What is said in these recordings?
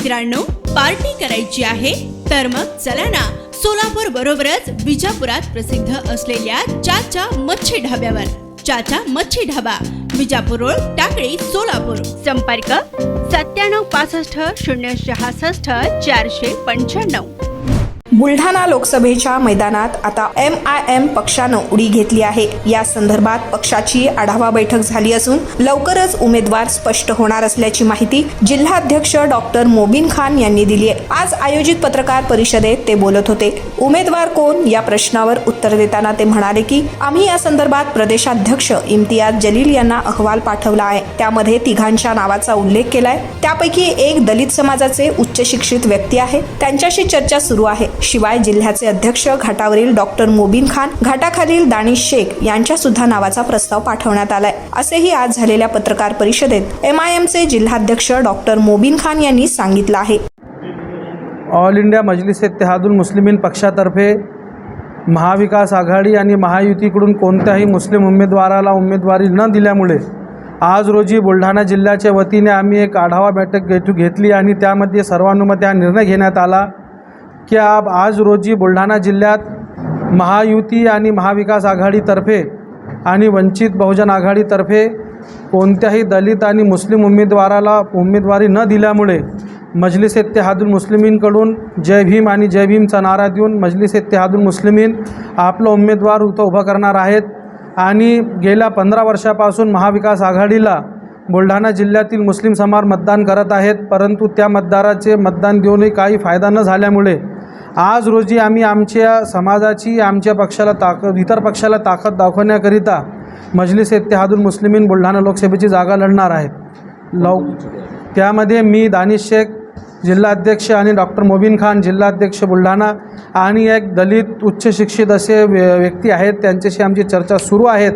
मित्रांनो, पार्टी करायची आहे तर मग चला ना, सोलापूर बरोबरच विजापुरात प्रसिद्ध असलेल्या चाचा मच्छी ढाब्यावर. चाचा मच्छी ढाबा, विजापूर रोड, टाकळी, सोलापूर. संपर्क 9765 066 495. बुलढाणा लोकसभेच्या मैदानात आता MIM पक्षानं उडी घेतली आहे. या संदर्भात पक्षाची आढावा बैठक झाली असून लवकरच उमेदवार स्पष्ट होणार असल्याची माहिती जिल्हाध्यक्ष डॉक्टर मोबिन खान यांनी दिली आहे. आज आयोजित पत्रकार परिषदेत ते बोलत होते. उमेदवार कोण या प्रश्नावर उत्तर देताना ते म्हणाले की आम्ही या संदर्भात प्रदेशाध्यक्ष इम्तियाज जलील यांना अहवाल पाठवला आहे. त्यामध्ये तिघांच्या नावाचा उल्लेख केलाय. त्यापैकी एक दलित समाजाचे उच्च शिक्षित व्यक्ती आहे, त्यांच्याशी चर्चा सुरू आहे. शिवाय जिल्ह्याचे अध्यक्ष घाटावरील डॉक्टर मोबिन खान, घाटाखालील दानिश शेख यांच्या सुद्धा नावाचा प्रस्ताव पाठवण्यात आलाय, असेही आज झालेल्या पत्रकार परिषदेत MIMचे जिल्हाध्यक्ष डॉक्टर मोबिन खान यांनी सांगितलं आहे. ऑल इंडिया मजलिस-ए-इत्तेहादुल मुस्लिमीन पक्षातर्फे महाविकास आघाडी आणि महायुतीकडून कोणत्याही मुस्लिम उमेदवाराला उमेदवारी न दिल्यामुळे आज रोजी बुलढाणा जिल्ह्याच्या वतीने आम्ही एक आढावा बैठक घेतली आणि त्यामध्ये सर्वानुमते हा निर्णय घेण्यात आला की आज रोजी बुलढाणा जिल्ह्यात महायुती आणि महाविकास आघाडीतर्फे आणि वंचित बहुजन आघाडीतर्फे कोणत्याही दलित आणि मुस्लिम उमेदवाराला उमेदवारी न दिल्यामुळे मजलिस-ए-इत्तेहादुल मुस्लिमीनकडून जय भीम आणि जय भीमचा नारा देऊन मजलिस-ए-इत्तेहादुल मुस्लिमीन आपला उमेदवार उभा करणार आहेत. आणि गेल्या 15 वर्षापासून महाविकास आघाडीला बुलढाणा जिल्ह्यातील मुस्लिम समाज मतदान करत आहेत, परंतु त्या मतदाराचे मतदान देऊनही काही फायदा न झाल्यामुळे आज रोजी आम्ही आमच्या समाजाची, आमच्या पक्षाला इतर पक्षाला ताकद दाखवण्याकरिता मजलिस-ए-इत्तेहादुल मुस्लिमीन बुलढाणा लोकसभेची जागा लढणार आहेत. त्यामध्ये मी दानिश शेख जिल्हाध्यक्ष आणि डॉक्टर मोबिन खान जिल्हाध्यक्ष बुलढाणा आणि एक दलित उच्च शिक्षित असे व्यक्ती आहेत, त्यांच्याशी आमची चर्चा सुरू आहेत.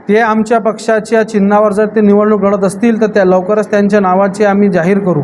ते आमच्या पक्षाच्या चिन्हावर जर ते निवडणूक लढत असतील तर त्या लवकरच त्यांच्या नावाचे आम्ही जाहीर करू.